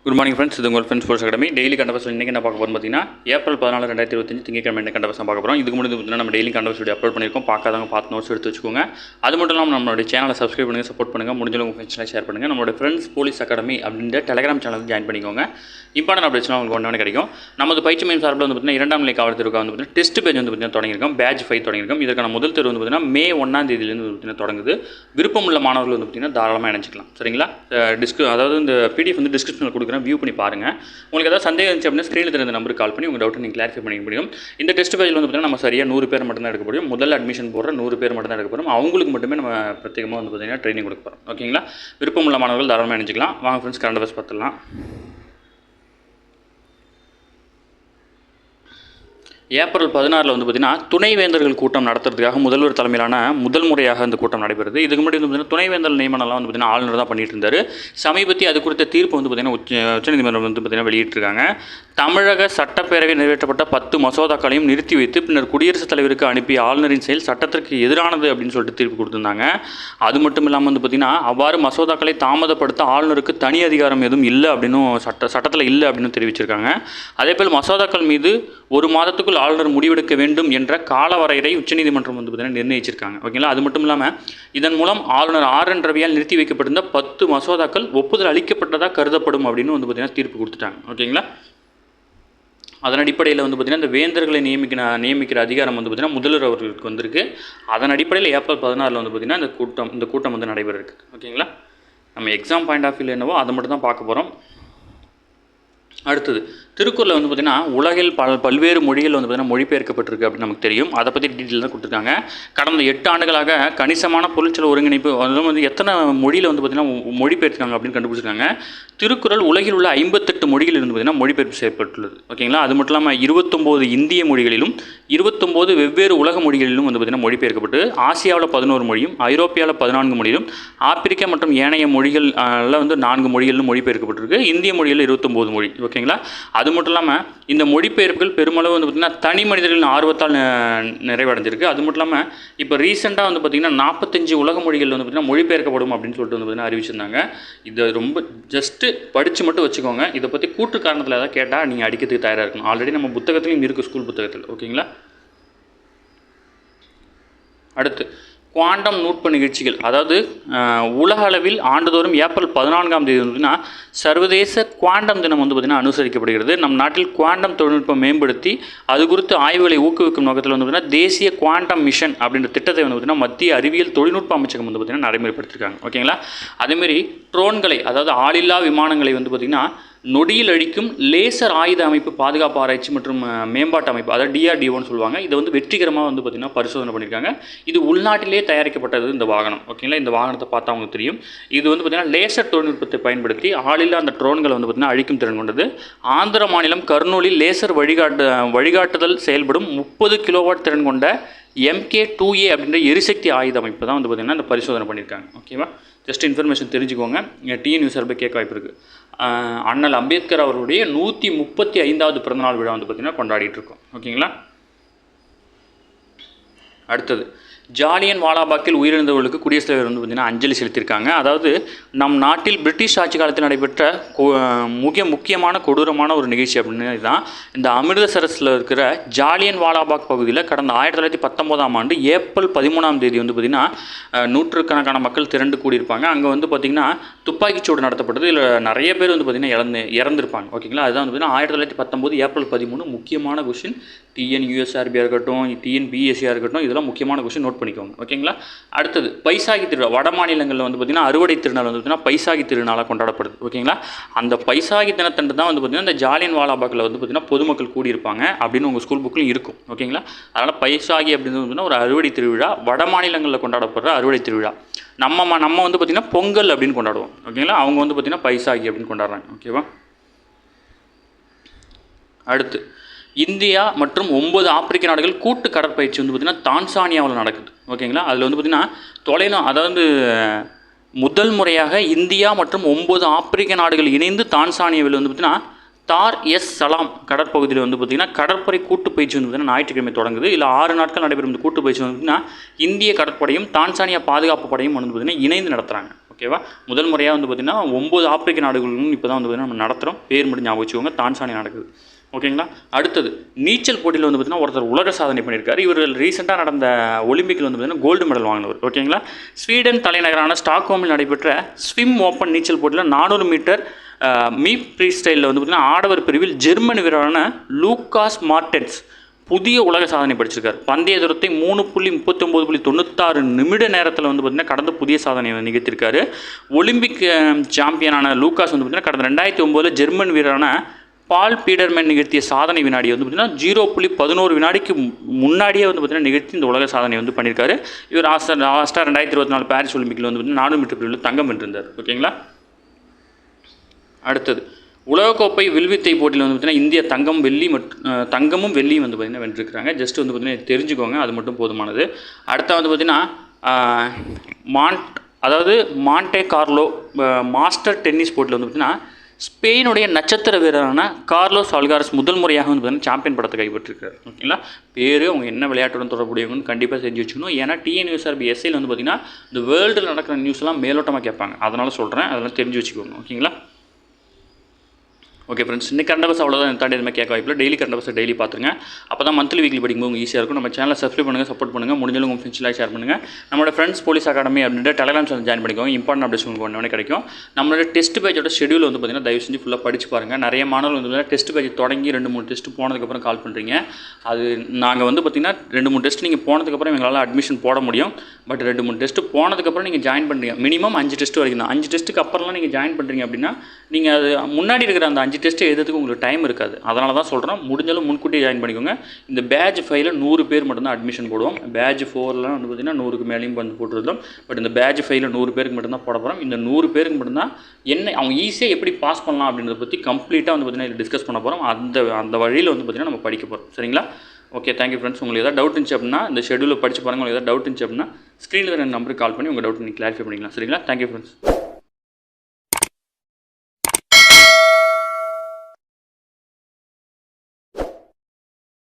Good morning friends. இது உங்கள் friends sports academy. Daily கண்டவர்ஸ் இன்றைக்கி என்ன பார்க்க போகிறோம் பார்த்தீங்கன்னா ஏப்ரல் 14 2025 திங்கட்கிழமை என்ன கண்டவர்ஸ் பார்க்க போகிறோம். இதுக்கு முன்னாடி பார்த்தீங்கன்னா நம்ம டெய்லி கண்டவர்ஸ் வீடியோ அப்லோட் பண்ணியிருக்கோம். பார்க்காதவங்க பார்த்து நோட்ஸ் எடுத்து வச்சுக்கோங்க. அது மட்டும் இல்லாமல் நம்மளுடைய சேனலை சப்ஸ்கிரைப் பண்ணுங்கள், சப்போர்ட் பண்ணுங்கள், முடிஞ்சளவு உங்கள் ஃப்ரெண்ட்ஸ்லாம் ஷேர் பண்ணுங்கள். நம்மளோட ஃப்ரெண்ட்ஸ் போலீஸ் அகாடமி அப்படின்ற டெலிகிராம் சேனல் ஜாயின் பண்ணிக்கோங்க. இம்பார்ட்டன் அப்டேட்ஸ்லாம் உங்களுக்கு ஒன்றே கிடைக்கும். நமது பயிற்சி மையம் சார்பில் வந்து பார்த்தீங்கன்னா 2ஆம் நிலை காவல்துறைக்கு வந்து பார்த்தீங்கன்னா டெஸ்ட் பேஜ் வந்து பார்த்தீங்கன்னா தொடங்கியிருக்கோம். பேட்ச் 5 தொடங்கியிருக்கோம். இதற்கான முதல் தேர்வு வந்து பார்த்தீங்கன்னா மே 1ஆம் தேதியிலேருந்து பார்த்தீங்கன்னா தொடங்குது. விருப்பம் உள்ள மாணவர்கள் வந்து பார்த்தீங்கன்னா தாராளமாக இணைச்சிக்கலாம். சரிங்களா? அதாவது இந்த பிடிஎஃப் வந்து டிஸ்கிரிப்ஷனில் கொடுக்குறேன், வியூ பண்ணி பாருங்கள். உங்களுக்கு ஏதாவது சந்தேகம் இருந்துச்சு அப்படின்னா ஸ்க்ரீனில் தெரிந்த நம்பருக்கு கால் பண்ணி உங்கள் டவுட்டை நீங்கள் கிளாரிஃபை பண்ணிக்க முடியும். இந்த டெஸ்ட் பேஜில் வந்து பார்த்தீங்கன்னா நம்ம சரியாக 100 பேர் மட்டும் தான் எடுக்க முடியும். முதல்ல அட்மிஷன் போடுற 100 பேர் மட்டும் தான் எடுக்க போகிறோம். அவங்களுக்கு மட்டுமே நம்ம பிரத்யேகமாக வந்து பார்த்தீங்கன்னா ட்ரைனிங் கொடுக்க போகிறோம். ஓகேங்களா? விருப்பம் உள்ள மாணவர்கள் தாராளமாக இணைச்சிக்கலாம். வாங்க ஃப்ரெண்ட்ஸ், கரண்ட் அஃபேர்ஸ் பார்த்துடலாம். ஏப்ரல் 16 வந்து பார்த்தீங்கன்னா துணைவேந்தர்கள் கூட்டம் நடத்துறதுக்காக முதல்வர் தலைமையிலான முதல் முறையாக இந்த கூட்டம் நடைபெறுது. இதுக்கு முன்னாடி வந்து பார்த்தீங்கன்னா துணைவேந்தர் நியமனம்லாம் வந்து பார்த்தீங்கன்னா ஆளுநர் தான் பண்ணிட்டு இருந்தார். சமீபத்திய அது குறித்த தீர்ப்பு வந்து பார்த்தீங்கன்னா உச்சநீதிமன்றம் வந்து பார்த்தீங்கன்னா வெளியிட்டிருக்காங்க. தமிழக சட்டப்பேரவை நிறைவேற்றப்பட்ட 10 மசோதாக்களையும் நிறுத்தி வைத்து பின்னர் குடியரசுத் தலைவருக்கு அனுப்பிய ஆளுநரின் செயல் சட்டத்திற்கு எதிரானது அப்படின்னு சொல்லிட்டு தீர்ப்பு கொடுத்துருந்தாங்க. அது மட்டும் இல்லாமல் வந்து பார்த்தீங்கன்னா அவ்வாறு மசோதாக்களை தாமதப்படுத்த ஆளுநருக்கு தனி அதிகாரம் எதுவும் இல்லை அப்படின்னு சட்டத்தில் இல்லை அப்படின்னு தெரிவிச்சிருக்காங்க. அதேபோல் மசோதாக்கள் மீது 1 மாதத்துக்குள் ஆளுநர் முடிவெடுக்க வேண்டும் என்ற காலவரையறை உச்சநீதிமன்றம் வந்து பார்த்தீங்கன்னா நிர்ணயிச்சிருக்காங்க. ஓகேங்களா? அது மட்டும் இல்லாமல் இதன் மூலம் ஆளுநர் RN ரவியால் நிறுத்தி வைக்கப்பட்டிருந்த 10 மசோதாக்கள் ஒப்புதல் அளிக்கப்பட்டதாக கருதப்படும் அப்படின்னு வந்து பார்த்தீங்கன்னா தீர்ப்பு கொடுத்துட்டாங்க. ஓகேங்களா? அதன் அடிப்படையில் வந்து பார்த்திங்கன்னா இந்த வேந்தர்களை நியமிக்கிற அதிகாரம் வந்து பார்த்திங்கன்னா முதல்வர் அவர்களுக்கு வந்திருக்கு. அதன் அடிப்படையில் ஏப்ரல் 16 வந்து பார்த்திங்கன்னா இந்த கூட்டம் வந்து நடைபெற இருக்குது. ஓகேங்களா? நம்ம எக்ஸாம் பாயிண்ட் ஆஃப் வியூவில் என்னவோ அதை மட்டும் தான் பார்க்க போகிறோம். அடுத்தது திருக்குறளில் வந்து பார்த்திங்கன்னா உலகில் பல்வேறு மொழிகள் வந்து பார்த்திங்கன்னா மொழிபெயர்க்கப்பட்டிருக்கு அப்படின்னு நமக்கு தெரியும். அதை பற்றி டீட்டெயில் தான் கொடுத்துருக்காங்க. கடந்த 8 ஆண்டுகளாக கணிசமான பொருட்செலவு ஒருங்கிணைப்பு வந்து எத்தனை மொழியில் வந்து பார்த்திங்கன்னா மொழிபெயர்த்துக்காங்க அப்படின்னு கண்டுபிடிச்சிருக்காங்க. திருக்குறள் உலகில் உள்ள 58 மொழிகள் இருந்து பார்த்திங்கன்னா மொழிபெயர்ப்பு செய்யப்பட்டுள்ளது. ஓகேங்களா? அது மட்டும் இல்லாமல் 29 இந்திய மொழிகளிலும் 29 வெவ்வேறு உலக மொழிகளிலும் வந்து பார்த்திங்கன்னா மொழிபெயர்க்கப்பட்டு ஆசியாவில் 11 மொழியும், ஐரோப்பியாவில் 14 மொழியிலும், ஆப்பிரிக்கா மற்றும் ஏனைய மொழிகளில் வந்து 4 மொழிகளிலும் மொழிபெயர்க்கப்பட்டிருக்கு. இந்திய மொழியில் 29 மொழி. ஓகேங்களா? அது மட்டும் இல்லாமல் இந்த மொழிபெயர்ப்புகள் பெருமளவு வந்து பார்த்திங்கன்னா தனி மனிதர்களின் ஆர்வத்தால் நிறைவடைஞ்சிருக்கு. அது மட்டும் இல்லாமல் இப்போ ரீசெண்டாக வந்து பார்த்திங்கன்னா 45 உலக மொழிகள் வந்து பார்த்திங்கன்னா மொழிபெயர்க்கப்படும் அப்படின்னு சொல்லிட்டு வந்து பார்த்திங்கன்னா அறிவிச்சிருந்தாங்க. இதை ரொம்ப ஜஸ்ட்டு படித்து மட்டும் வச்சுக்கோங்க. இதை பற்றி கூட்டு காரணத்தில் ஏதாவது கேட்டால் நீங்கள் அடிக்கிறதுக்கு தயாராக இருக்கணும். ஆல்ரெடி நம்ம புத்தகத்துலையும் இருக்குது, ஸ்கூல் புத்தகத்தில். ஓகேங்களா? அடுத்து குவாண்டம் நுட்ப நிகழ்ச்சிகள். அதாவது உலக அளவில் ஆண்டுதோறும் ஏப்ரல் 14ஆம் தேதி வந்துன்னா சர்வதேச குவாண்டம் தினம் வந்து பார்த்திங்கன்னா அனுசரிக்கப்படுகிறது. நம் நாட்டில் குவாண்டம் தொழில்நுட்பம் மேம்படுத்தி அது குறித்து ஆய்வுகளை ஊக்குவிக்கும் நோக்கத்தில் வந்து பார்த்திங்கன்னா தேசிய குவாண்டம் மிஷன் அப்படின்ற திட்டத்தை வந்து பார்த்திங்கன்னா மத்திய அறிவியல் தொழில்நுட்ப அமைச்சகம் வந்து பார்த்திங்கன்னா நடைமுறைப்படுத்திருக்காங்க. ஓகேங்களா? அதேமாரி ட்ரோன்களை, அதாவது ஆளில்லா விமானங்களை வந்து பார்த்திங்கன்னா நொடியில் அழிக்கும் லேசர் ஆயுத அமைப்பு பாதுகாப்பு ஆராய்ச்சி மற்றும் மேம்பாட்டு அமைப்பு, அதாவது DRDOன்னு சொல்லுவாங்க. இதை வந்து வெற்றிகரமாக வந்து பார்த்திங்கன்னா பரிசோதனை பண்ணியிருக்காங்க. இது உள்நாட்டிலே தயாரிக்கப்பட்டது இந்த வாகனம். ஓகேங்களா? இந்த வாகனத்தை பார்த்தா அவங்களுக்கு தெரியும். இது வந்து பார்த்திங்கன்னா லேசர் தொழில்நுட்பத்தை பயன்படுத்தி ஆளில்லா அந்த ட்ரோன்களை வந்து பார்த்திங்கன்னா அழிக்கும் திறன் கொண்டது. ஆந்திர மாநிலம் கர்னூலில் லேசர் வழிகாட்டுதல் செயல்படும் 30 கிலோவாட் திறன் கொண்ட MK2A அப்படின்ற எரிசக்தி ஆயுத அமைப்பு தான் வந்து பார்த்திங்கன்னா இந்த பரிசோதனை பண்ணியிருக்காங்க. ஓகேவா? ஜஸ்ட் இன்ஃபர்மேஷன் தெரிஞ்சுக்கோங்க. TNU சார்பில் கேட்க வாய்ப்பு இருக்குது. அண்ணல் அம்பேத்கர் அவர்களுடைய 135வது பிறந்தநாள் விழா வந்து பார்த்திங்கன்னா கொண்டாடிட்டு இருக்கோம். ஓகேங்களா? அடுத்தது ஜாலியன் வாலாபாக்கில் உயிரிழந்தவர்களுக்கு குடியரசுத் தலைவர் வந்து பார்த்திங்கன்னா அஞ்சலி செலுத்தியிருக்காங்க. அதாவது நம் நாட்டில் பிரிட்டிஷ் ஆட்சி காலத்தில் நடைபெற்ற முக்கியமான கொடூரமான ஒரு நிகழ்ச்சி அப்படின்னு தான் இந்த அமிர்தசரஸில் இருக்கிற ஜாலியன் வாலாபாக் பகுதியில் கடந்த 1919ஆம் ஆண்டு ஏப்ரல் 13ஆம் தேதி வந்து பார்த்திங்கன்னா நூற்றுக்கணக்கான மக்கள் திரண்டு கூடியிருப்பாங்க. அங்கே வந்து பார்த்திங்கன்னா துப்பாக்கிச்சூடு நடத்தப்பட்டது. இதில் நிறைய பேர் வந்து பார்த்திங்கன்னா இறந்துருப்பாங்க. ஓகேங்களா? அதுதான் வந்து பார்த்திங்கன்னா 1919 ஏப்ரல் 13 முக்கியமான கொஷின். TNUSRBயாக இருக்கட்டும், TNPSCயாக இருக்கட்டும், இதெல்லாம் முக்கியமான கொஷின், நோட் பண்ணிக்கோங்க. ஓகேங்களா? அடுத்தது பைசாகி திருவிழா. வட மாநிலங்களில் வந்து பார்த்திங்கன்னா அறுவடை திருநாள் வந்து பார்த்திங்கன்னா பைசாகி திருநாளாக கொண்டாடப்படுது. ஓகேங்களா? அந்த பைசாகி தினத்தன்று தான் வந்து பார்த்திங்கன்னா இந்த ஜாலியன் வாலாபாக்கில் வந்து பார்த்திங்கன்னா பொதுமக்கள் கூடியிருப்பாங்க அப்படின்னு உங்கள் ஸ்கூல் புக்கிலும் இருக்கும். ஓகேங்களா? அதனால் பைசாகி அப்படின்னு வந்து ஒரு அறுவடை திருவிழா, வட மாநிலங்களில் கொண்டாடப்படுற அறுவடை திருவிழா. நம்ம வந்து பார்த்திங்கன்னா பொங்கல் அப்படின்னு கொண்டாடுவோம். ஓகேங்களா? அவங்க வந்து பார்த்திங்கன்னா பைசாகி அப்படின்னு கொண்டாடுறாங்க. ஓகேவா? அடுத்து இந்தியா மற்றும் 9 ஆப்பிரிக்க நாடுகள் கூட்டு கடற்பயிற்சி வந்து பார்த்திங்கன்னா தான்சானியாவில் நடக்குது. ஓகேங்களா? அதில் வந்து பார்த்திங்கன்னா அதாவது முதல் முறையாக இந்தியா மற்றும் 9 ஆப்பிரிக்க நாடுகள் இணைந்து தான்சானியாவில் வந்து பார்த்திங்கன்னா தார் எஸ் சலாம் கடற்பகுதியில் வந்து பார்த்திங்கன்னா கடற்படை கூட்டு பயிற்சி வந்து பார்த்திங்கன்னா ஞாயிற்றுக்கிழமை தொடங்குது. இல்லை 6 நாட்கள் நடைபெறும் இந்த கூட்டு பயிற்சி வந்து பார்த்திங்கன்னா இந்திய கடற்படையும் தான்சானியா பாதுகாப்பு படையும் வந்து பார்த்திங்கன்னா இணைந்து நடத்துகிறாங்க. ஓகேவா? முதல் முறையாக வந்து பார்த்திங்கன்னா 9 ஆப்பிரிக்க நாடுகளும் இப்போ தான் வந்து பார்த்திங்கன்னா நம்ம நடத்துகிறோம். பேர் மட்டும் ஞாபகம் வச்சுக்கோங்க. தான்சானியா நடக்குது. ஓகேங்களா? அடுத்தது நீச்சல் போட்டியில் வந்து பார்த்திங்கன்னா ஒருத்தர் உலக சாதனை பண்ணியிருக்காரு. இவர் ரீசெண்டாக நடந்த ஒலிம்பிக்கில் வந்து பார்த்திங்கன்னா கோல்டு மெடல் வாங்கினவர். ஓகேங்களா? ஸ்வீடன் தலைநகரான ஸ்டாக்ஹோமில் நடைபெற்ற ஸ்விம் ஓப்பன் நீச்சல் போட்டியில் 400 மீட்டர் மீப் ஃப்ரீ ஸ்டைலில் வந்து பார்த்திங்கன்னா ஆடவர் பிரிவில் ஜெர்மனி வீரரான லூகாஸ் மார்டென்ஸ் புதிய உலக சாதனை படிச்சிருக்காரு. பந்தய தூரத்தை 3.39.96 நிமிட நேரத்தில் வந்து பார்த்திங்கன்னா கடந்த புதிய சாதனையை நிகழ்த்தியிருக்காரு. ஒலிம்பிக் சாம்பியனான லூகாஸ் வந்து பார்த்திங்கன்னா கடந்த 2009 ஜெர்மன் வீரரான பால் பீடர்மேன் நிகழ்த்திய சாதனை வினாடியை வந்து பார்த்திங்கன்னா 0.11 வினாடிக்கு முன்னாடியே வந்து பார்த்திங்கன்னா நிகழ்த்தி இந்த உலக சாதனை வந்து பண்ணியிருக்காரு. இவர் லாஸ்ட்டாக 2024 பாரிஸ் ஒலிம்பிக்கில் வந்து பார்த்திங்கன்னா 400 மீட்டர் பிரிவில் தங்கம் வென்றிருந்தார். ஓகேங்களா? அடுத்தது உலகக்கோப்பை வில்வித்தை போட்டியில் வந்து பார்த்திங்கன்னா இந்தியா தங்கமும் வெள்ளியும் வந்து பார்த்திங்கன்னா வென்றிருக்கிறாங்க. ஜஸ்ட் வந்து பார்த்திங்கன்னா தெரிஞ்சுக்கோங்க, அது மட்டும் போதுமானது. அடுத்த வந்து பார்த்திங்கன்னா மாண்டே கார்லோ மாஸ்டர் டென்னிஸ் போட்டியில் வந்து பார்த்திங்கன்னா ஸ்பெயினுடைய நட்சத்திர வீரரான கார்லோஸ் அல்காரஸ் முதல் முறையாக வந்து பார்த்திங்கன்னா சாம்பியன் படத்தை கைப்பற்றிருக்காரு. ஓகேங்களா? பேர் அவங்க என்ன விளையாட்டுடன் தொடர்புடையவங்கன்னு கண்டிப்பாக செஞ்சு வச்சுக்கணும். ஏன்னா டிஎன்யூஎஸ்ஆர்பி எஸ்ஐயில் வந்து பார்த்திங்கன்னா இந்த வேர்ல்டில் நடக்கிற நியூஸ்லாம் மேலோட்டமாக கேட்பாங்க. அதனால் சொல்கிறேன், அதெல்லாம் தெரிஞ்சு வச்சுக்கோங்க. ஓகேங்களா? ஓகே ஃப்ரெண்ட்ஸ், இன்னைக்கு கரண்ட் அஃபேர்ஸ் அவ்வளோதான். தாண்டி எதுவுமே கேட்க வாய்ப்பில்லை. டெய்லி கரண்ட் அஃபேர்ஸ் டெய்லி பார்த்துருங்க. அப்போ தான் மந்த்லி வீக்லி படிக்கும்போது உங்களுக்கு ஈஸியாக இருக்கும். நம்ம சேனலை சப்ஸ்கிரைப் பண்ணுங்கள், சப்போர்ட் பண்ணுங்கள். முடிஞ்சாலும் உங்கள் ஃப்ரெண்ட்ஸ்லாம் ஷேர் பண்ணுங்கள். நம்மளோட ஃப்ரெண்ட்ஸ் போலீஸ் அகாடமி அப்படின்ற டெலிகிராம் சேனல் ஜாயின் பண்ணிக்கோங்க. இம்பார்ட்டன்ட் அப்டேட்ஸ் உங்களுக்கு ஒன்று கிடைக்கும். நம்மளோட டெஸ்ட் பேஜோட ஷெடியூல் வந்து பார்த்திங்கன்னா தயவு செஞ்சு ஃபுல்லாக படிச்சு பாருங்கள். நிறைய மாணவர்கள் வந்து டெஸ்ட் பேஜ் தொடங்கி 2-3 டெஸ்ட் போனதுக்கப்புறம் கால் பண்ணுறீங்க. அது நாங்கள் வந்து பார்த்திங்கன்னா 2-3 டெஸ்ட் நீங்கள் போனதுக்கப்புறம் எங்களால் அட்மிஷன் போட முடியும். பட் 2-3 டெஸ்ட் போனதுக்கப்புறம் நீங்கள் ஜாயின் பண்ணுறீங்க. மினிமம் 5 டெஸ்ட் வரைக்கும் தான். 5 டெஸ்ட்டுக்கு அப்புறம்லாம் நீங்கள் ஜாயின் பண்ணுறீங்க அப்படின்னா நீங்கள் அது முன்னாடி இருக்கிற அந்த 5 டெஸ்ட்டு எழுதுறதுக்கு உங்களுக்கு டைம் இருக்காது. அதனால தான் சொல்கிறோம், முடிஞ்சாலும் முன்கூட்டியே ஜாயின் பண்ணிக்கோங்க. இந்த பேட்ச் 5ல் 100 பேர் மட்டும்தான் அட்மிஷன் போடுவோம். பேட்ச் 4லாம் வந்து பார்த்திங்கன்னா 100க்கு மேலேயும் வந்து போட்டுருந்தோம். பட் இந்த பேட்ச் 5ல் 100 பேருக்கு மட்டும்தான் போட போகிறோம். இந்த 100 பேருக்கு மட்டும்தான் அவங்க ஈஸியாக எப்படி பாஸ் பண்ணலாம் அப்படின்றத பற்றி கம்ப்ளீட்டாக வந்து பார்த்திங்கன்னா இதில் டிஸ்கஸ் பண்ண போகிறோம். அந்த வழியில் வந்து பார்த்திங்கன்னா நம்ம படிக்க போகிறோம். சரிங்களா? Okay, thank you friends. உங்களுக்கு எதாவது டவுட் இருந்துச்சு அப்படின்னா இந்த ஷெடியூலில் படிச்சு பாருங்கள். உங்களுக்கு எதாவது டவுட் இருந்துச்சு அப்படின்னா ஸ்க்ரீனில் 2 நம்பருக்கு கால் பண்ணி உங்கள் டவுட் நீங்கள் கிளாரிஃபை பண்ணிக்கலாம். சரிங்களா? Thank you friends.